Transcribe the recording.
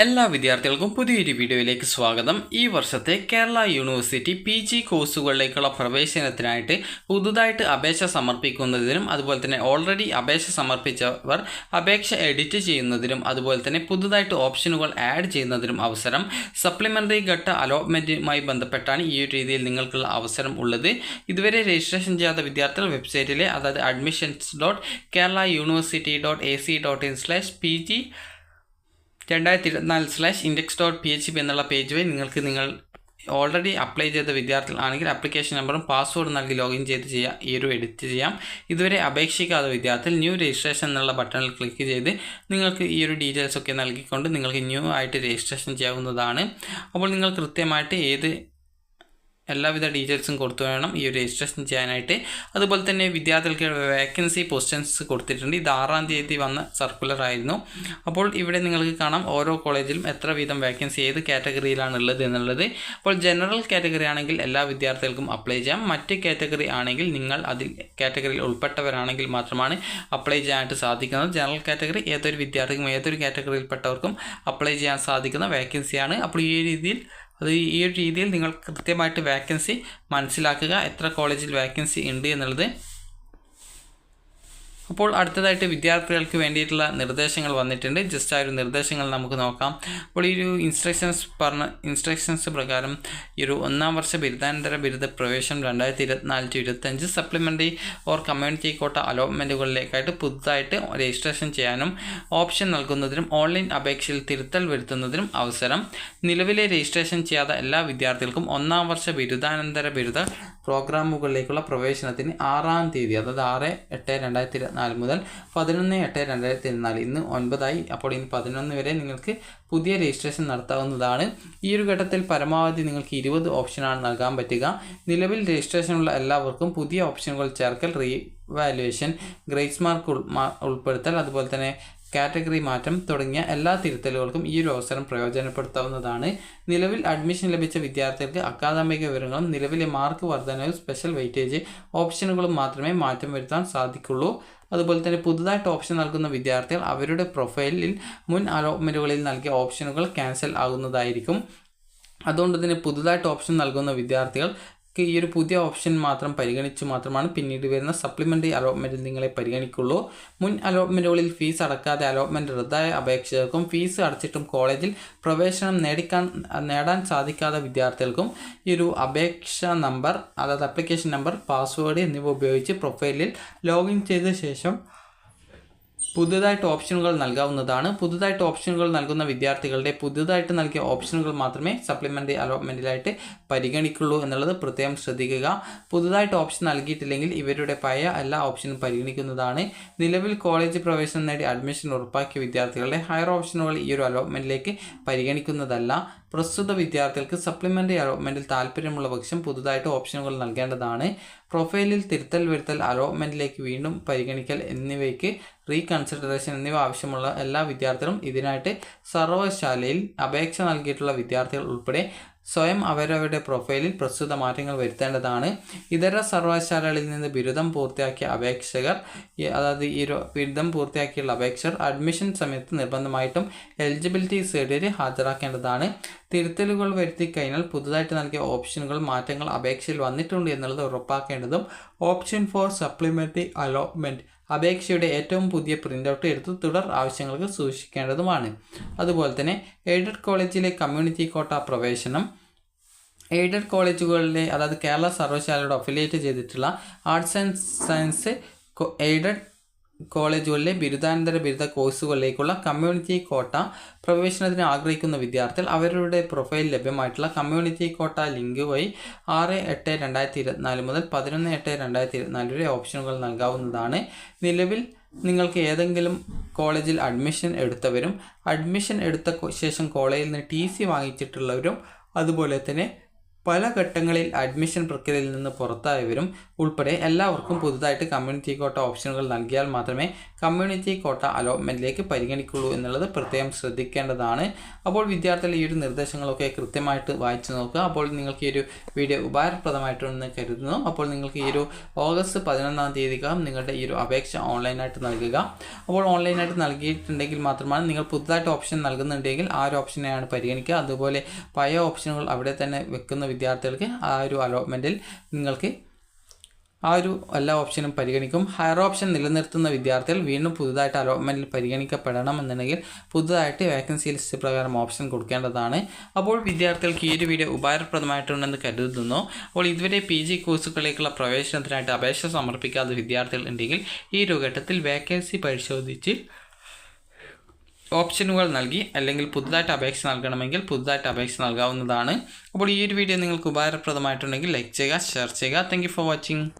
എല്ലാ വിദ്യാർത്ഥികൾക്കും പുതിയൊരു വീഡിയോയിലേക്ക് സ്വാഗതം. ഈ വർഷത്തെ കേരള യൂണിവേഴ്സിറ്റി PG കോഴ്സുകളിലേക്കുള്ള പ്രവേശനത്തിനായിട്ട് പുതുതായിട്ട് അപേക്ഷ സമർപ്പിക്കുന്നതിനും അതുപോലെ തന്നെ ഓൾറെഡി അപേക്ഷ സമർപ്പിച്ചവർ അപേക്ഷ എഡിറ്റ് ചെയ്യുന്നതിനും അതുപോലെ തന്നെ പുതുതായിട്ട് ഓപ്ഷനുകൾ ആഡ് ചെയ്യുന്നതിനും അവസരം സപ്ലിമെൻ്ററി ഘട്ട അലോട്ട്മെൻറ്റുമായി ബന്ധപ്പെട്ടാണ് ഈ ഒരു രീതിയിൽ നിങ്ങൾക്കുള്ള അവസരം ഉള്ളത്. ഇതുവരെ രജിസ്ട്രേഷൻ ചെയ്യാത്ത വിദ്യാർത്ഥികൾ വെബ്സൈറ്റിലെ അതായത് admissions.keralauniversity.ac.in/PG 2024/index.php എന്നുള്ള പേജ് വഴി നിങ്ങൾ ഓൾറെഡി അപ്ലൈ ചെയ്ത വിദ്യാർത്ഥികൾ ആണെങ്കിൽ ആപ്ലിക്കേഷൻ നമ്പറും പാസ്വേഡും നൽകി ലോഗിൻ ചെയ്ത് ചെയ്യാം, ഈ ഒരു എഡിറ്റ് ചെയ്യാം. ഇതുവരെ അപേക്ഷിക്കാത്ത വിദ്യാർത്ഥികൾ ന്യൂ രജിസ്ട്രേഷൻ എന്നുള്ള ബട്ടണിൽ ക്ലിക്ക് ചെയ്ത് നിങ്ങൾക്ക് ഈ ഒരു ഡീറ്റെയിൽസ് ഒക്കെ നൽകിക്കൊണ്ട് നിങ്ങൾക്ക് ന്യൂ ആയിട്ട് രജിസ്ട്രേഷൻ ചെയ്യാവുന്നതാണ്. അപ്പോൾ നിങ്ങൾ കൃത്യമായിട്ട് എല്ലാവിധ ഡീറ്റെയിൽസും കൊടുത്തു വേണം ഈ ഒരു രജിസ്ട്രേഷൻ ചെയ്യാനായിട്ട്. അതുപോലെ തന്നെ വിദ്യാർത്ഥികൾക്ക് വേക്കൻസി പൊസിഷൻസ് കൊടുത്തിട്ടുണ്ട്. ഇത് 6-ാം തീയതി വന്ന സർക്കുലർ ആയിരുന്നു. അപ്പോൾ ഇവിടെ നിങ്ങൾക്ക് കാണാം ഓരോ കോളേജിലും എത്ര വീതം വേക്കൻസി ഏത് കാറ്റഗറിയിലാണ് ഉള്ളത് എന്നുള്ളത്. അപ്പോൾ ജനറൽ കാറ്റഗറി ആണെങ്കിൽ എല്ലാ വിദ്യാർത്ഥികൾക്കും അപ്ലൈ ചെയ്യാം. മറ്റ് കാറ്റഗറി ആണെങ്കിൽ നിങ്ങൾ അതിൽ കാറ്റഗറിയിൽ ഉൾപ്പെട്ടവരാണെങ്കിൽ മാത്രമാണ് അപ്ലൈ ചെയ്യാനായിട്ട് സാധിക്കുന്നത്. ജനറൽ കാറ്റഗറി ഏതൊരു വിദ്യാർത്ഥിക്കും ഏതൊരു കാറ്റഗറിയിൽപ്പെട്ടവർക്കും അപ്ലൈ ചെയ്യാൻ സാധിക്കുന്ന വേക്കൻസിയാണ്. അപ്പോൾ ഈ ഒരു രീതിയിൽ നിങ്ങൾ കൃത്യമായിട്ട് വേക്കൻസി മനസ്സിലാക്കുക, എത്ര കോളേജിൽ വേക്കൻസി ഉണ്ട് എന്നുള്ളത്. അപ്പോൾ അടുത്തതായിട്ട് വിദ്യാർത്ഥികൾക്ക് വേണ്ടിയിട്ടുള്ള നിർദ്ദേശങ്ങൾ വന്നിട്ടുണ്ട്. ജസ്റ്റ് ആ ഒരു നിർദ്ദേശങ്ങൾ നമുക്ക് നോക്കാം. അപ്പോൾ ഈ ഒരു ഇൻസ്ട്രക്ഷൻസ് പ്രകാരം ഈ ഒരു 1-ാം വർഷ ബിരുദാനന്തര ബിരുദ പ്രവേശനം 2024-25 സപ്ലിമെൻ്ററി ഓർ കമ്മ്യൂണിറ്റി കോട്ട അലോട്ട്മെൻറ്റുകളിലേക്കായിട്ട് പുതുതായിട്ട് രജിസ്ട്രേഷൻ ചെയ്യാനും ഓപ്ഷൻ നൽകുന്നതിനും ഓൺലൈൻ അപേക്ഷയിൽ തിരുത്തൽ വരുത്തുന്നതിനും അവസരം. നിലവിലെ രജിസ്ട്രേഷൻ ചെയ്യാത്ത എല്ലാ വിദ്യാർത്ഥികൾക്കും 1-ാം വർഷ ബിരുദാനന്തര ബിരുദ പ്രോഗ്രാമുകളിലേക്കുള്ള പ്രവേശനത്തിന് 6-ാം തീയതി അതായത് 6/8/2024 മുതൽ 11/8/2024 ഇന്ന് 9 അപ്പോൾ ഇനി 11 വരെ നിങ്ങൾക്ക് പുതിയ രജിസ്ട്രേഷൻ നടത്താവുന്നതാണ്. ഈ ഒരു ഘട്ടത്തിൽ പരമാവധി നിങ്ങൾക്ക് 20 ഓപ്ഷനാണ് നൽകാൻ പറ്റുക. നിലവിൽ രജിസ്ട്രേഷനുള്ള എല്ലാവർക്കും പുതിയ ഓപ്ഷനുകൾ ചേർക്കൽ, റീവാലുവേഷൻ, ഗ്രേസ് മാർക്ക് ഉൾപ്പെടുത്തൽ, അതുപോലെ തന്നെ കാറ്റഗറി മാറ്റം തുടങ്ങിയ എല്ലാ തിരുത്തലുകൾക്കും ഈ ഒരു അവസരം പ്രയോജനപ്പെടുത്താവുന്നതാണ്. നിലവിൽ അഡ്മിഷൻ ലഭിച്ച വിദ്യാർത്ഥികൾക്ക് അക്കാദമിക വിവരങ്ങളും നിലവിലെ മാർക്ക് വർധനവും സ്പെഷ്യൽ വെയിറ്റേജ് ഓപ്ഷനുകളും മാത്രമേ മാറ്റം വരുത്താൻ സാധിക്കുള്ളൂ. അതുപോലെ തന്നെ പുതുതായിട്ട് ഓപ്ഷൻ നൽകുന്ന വിദ്യാർത്ഥികൾ അവരുടെ പ്രൊഫൈലിൽ മുൻ അലോട്ട്മെൻറ്റുകളിൽ നൽകിയ ഓപ്ഷനുകൾ ക്യാൻസൽ ആകുന്നതായിരിക്കും. അതുകൊണ്ട് തന്നെ പുതുതായിട്ട് ഓപ്ഷൻ നൽകുന്ന വിദ്യാർത്ഥികൾ ഈ ഒരു പുതിയ ഓപ്ഷൻ മാത്രം പരിഗണിച്ച് മാത്രമാണ് പിന്നീട് വരുന്ന സപ്ലിമെൻ്ററി അലോട്ട്മെൻറ്റിൽ നിങ്ങളെ പരിഗണിക്കുള്ളൂ. മുൻ അലോട്ട്മെൻറ്റുകളിൽ ഫീസ് അടക്കാതെ അലോട്ട്മെൻറ്റ് റദ്ദായ അപേക്ഷകർക്കും ഫീസ് അടച്ചിട്ടും കോളേജിൽ പ്രവേശനം നേടാൻ സാധിക്കാത്ത വിദ്യാർത്ഥികൾക്കും ഈ ഒരു അപേക്ഷ നമ്പർ അതായത് ആപ്ലിക്കേഷൻ നമ്പർ, പാസ്വേഡ് എന്നിവ ഉപയോഗിച്ച് പ്രൊഫൈലിൽ ലോഗിൻ ചെയ്ത ശേഷം പുതുതായിട്ട് ഓപ്ഷനുകൾ നൽകാവുന്നതാണ്. പുതുതായിട്ട് ഓപ്ഷനുകൾ നൽകുന്ന വിദ്യാർത്ഥികളുടെ പുതുതായിട്ട് നൽകിയ ഓപ്ഷനുകൾ മാത്രമേ സപ്ലിമെൻ്ററി അലോട്ട്മെൻറ്റിലായിട്ട് പരിഗണിക്കുള്ളൂ എന്നുള്ളത് പ്രത്യേകം ശ്രദ്ധിക്കുക. പുതുതായിട്ട് ഓപ്ഷൻ നൽകിയിട്ടില്ലെങ്കിൽ ഇവരുടെ പഴയ എല്ലാ ഓപ്ഷനും പരിഗണിക്കുന്നതാണ്. നിലവിൽ കോളേജ് പ്രവേശനം നേടി അഡ്മിഷൻ ഉറപ്പാക്കിയ വിദ്യാർത്ഥികളുടെ ഹയർ ഓപ്ഷനുകൾ ഈ ഒരു അലോട്ട്മെൻറ്റിലേക്ക് പരിഗണിക്കുന്നതല്ല. പ്രസ്തുത വിദ്യാർത്ഥികൾക്ക് സപ്ലിമെൻ്ററി അലോട്ട്മെൻറ്റിൽ താല്പര്യമുള്ള പക്ഷം പുതുതായിട്ട് ഓപ്ഷനുകൾ നൽകേണ്ടതാണ്. പ്രൊഫൈലിൽ തിരുത്തൽ വരുത്തൽ, അലോട്ട്മെൻറ്റിലേക്ക് വീണ്ടും പരിഗണിക്കൽ എന്നിവയ്ക്ക് റീകൺസിഡറേഷൻ എന്നിവ ആവശ്യമുള്ള എല്ലാ വിദ്യാർത്ഥികളും ഇതിനായിട്ട് സർവകലാശാലയിൽ അപേക്ഷ നൽകിയിട്ടുള്ള വിദ്യാർത്ഥികൾ ഉൾപ്പെടെ സ്വയം അവരവരുടെ പ്രൊഫൈലിൽ പ്രസ്തുത മാറ്റങ്ങൾ വരുത്തേണ്ടതാണ്. ഇതര സർവകലാശാലകളിൽ നിന്ന് ബിരുദം പൂർത്തിയാക്കിയ അപേക്ഷകർ അതായത് ഈ ബിരുദം പൂർത്തിയാക്കിയുള്ള അപേക്ഷകർ അഡ്മിഷൻ സമയത്ത് നിർബന്ധമായിട്ടും എലിജിബിലിറ്റി സർട്ടിഫിക്കറ്റ് ഹാജരാക്കേണ്ടതാണ്. തിരുത്തലുകൾ വരുത്തി കഴിഞ്ഞാൽ പുതുതായിട്ട് നൽകിയ ഓപ്ഷനുകൾ മാറ്റങ്ങൾ അപേക്ഷയിൽ വന്നിട്ടുണ്ട് എന്നുള്ളത് ഉറപ്പാക്കേണ്ടതും ഓപ്ഷൻ ഫോർ സപ്ലിമെൻ്ററി അലോട്ട്മെൻറ്റ് അപേക്ഷയുടെ ഏറ്റവും പുതിയ പ്രിൻ്റ് എടുത്ത് തുടർ ആവശ്യങ്ങൾക്ക് സൂക്ഷിക്കേണ്ടതുമാണ്. അതുപോലെ തന്നെ എയ്ഡഡ് കോളേജിലെ കമ്മ്യൂണിറ്റി കോട്ട പ്രവേശനം, എയ്ഡഡ് കോളേജുകളിലെ അതായത് കേരള സർവകലാശാലയുടെ അഫിലിയേറ്റ് ചെയ്തിട്ടുള്ള ആർട്സ് ആൻഡ് സയൻസ് എയ്ഡഡ് കോളേജുകളിലെ ബിരുദാനന്തര ബിരുദ കോഴ്സുകളിലേക്കുള്ള കമ്മ്യൂണിറ്റി കോട്ട പ്രവേശനത്തിന് ആഗ്രഹിക്കുന്ന വിദ്യാർത്ഥികൾ അവരുടെ പ്രൊഫൈൽ ലഭ്യമായിട്ടുള്ള കമ്മ്യൂണിറ്റി കോട്ട ലിങ്ക് വഴി 6/8/2024 മുതൽ 11/8/2024 വരെ ഓപ്ഷനുകൾ നൽകാവുന്നതാണ്. നിലവിൽ നിങ്ങൾക്ക് ഏതെങ്കിലും കോളേജിൽ അഡ്മിഷൻ എടുത്തവരും അഡ്മിഷൻ എടുത്ത ശേഷം കോളേജിൽ നിന്ന് TC വാങ്ങിച്ചിട്ടുള്ളവരും അതുപോലെ തന്നെ പല ഘട്ടങ്ങളിൽ അഡ്മിഷൻ പ്രക്രിയയിൽ നിന്ന് പുറത്തായവരും ഉൾപ്പെടെ എല്ലാവർക്കും പുതുതായിട്ട് കമ്മ്യൂണിറ്റി കോട്ട ഓപ്ഷനുകൾ നൽകിയാൽ മാത്രമേ കമ്മ്യൂണിറ്റി കോട്ട അലോട്ട്മെൻറ്റിലേക്ക് പരിഗണിക്കുള്ളൂ എന്നുള്ളത് പ്രത്യേകം ശ്രദ്ധിക്കേണ്ടതാണ്. അപ്പോൾ വിദ്യാർത്ഥികൾ ഈ ഒരു നിർദ്ദേശങ്ങളൊക്കെ കൃത്യമായിട്ട് വായിച്ചു നോക്കുക. അപ്പോൾ നിങ്ങൾക്ക് ഈ ഒരു വീഡിയോ ഉപകാരപ്രദമായിട്ടുണ്ടെന്ന് കരുതുന്നു. അപ്പോൾ നിങ്ങൾക്ക് ഈ ഒരു ഓഗസ്റ്റ് 11-ാം തീയതിക്കകം നിങ്ങളുടെ ഈ ഒരു അപേക്ഷ ഓൺലൈനായിട്ട് നൽകുക. അപ്പോൾ ഓൺലൈനായിട്ട് നൽകിയിട്ടുണ്ടെങ്കിൽ മാത്രമാണ് നിങ്ങൾ പുതുതായിട്ട് ഓപ്ഷൻ നൽകുന്നുണ്ടെങ്കിൽ ആ ഒരു ഓപ്ഷനെയാണ് പരിഗണിക്കുക. അതുപോലെ പഴയ ഓപ്ഷനുകൾ അവിടെ തന്നെ വെക്കുന്ന വിദ്യാർത്ഥികൾക്ക് ആ ഒരു അലോട്ട്മെൻറ്റിൽ നിങ്ങൾക്ക് ആ ഒരു എല്ലാ ഓപ്ഷനും പരിഗണിക്കും. ഹയർ ഓപ്ഷൻ നിലനിർത്തുന്ന വിദ്യാർത്ഥികൾ വീണ്ടും പുതുതായിട്ട് അലോട്ട്മെൻറ്റിൽ പരിഗണിക്കപ്പെടണമെന്നുണ്ടെങ്കിൽ പുതുതായിട്ട് വേക്കൻസി ലിസ്റ്റ് പ്രകാരം ഓപ്ഷൻ കൊടുക്കേണ്ടതാണ്. അപ്പോൾ വിദ്യാർത്ഥികൾക്ക് ഈ ഒരു വീഡിയോ ഉപകാരപ്രദമായിട്ടുണ്ടെന്ന് കരുതുന്നു. അപ്പോൾ ഇതുവരെ PG കോഴ്സുകളിലേക്കുള്ള പ്രവേശനത്തിനായിട്ട് അപേക്ഷ സമർപ്പിക്കാത്ത വിദ്യാർത്ഥികൾ ഉണ്ടെങ്കിൽ ഈ ഒരു ഘട്ടത്തിൽ വേക്കൻസി പരിശോധിച്ച് ഓപ്ഷനുകൾ നൽകി അല്ലെങ്കിൽ പുതുതായിട്ട് അപേക്ഷ നൽകണമെങ്കിൽ പുതുതായിട്ട് അപേക്ഷ നൽകാവുന്നതാണ്. അപ്പോൾ ഈ ഒരു വീഡിയോ നിങ്ങൾക്ക് ഉപകാരപ്രദമായിട്ടുണ്ടെങ്കിൽ ലൈക്ക് ചെയ്യുക, ഷെയർ ചെയ്യുക. Thank you for watching.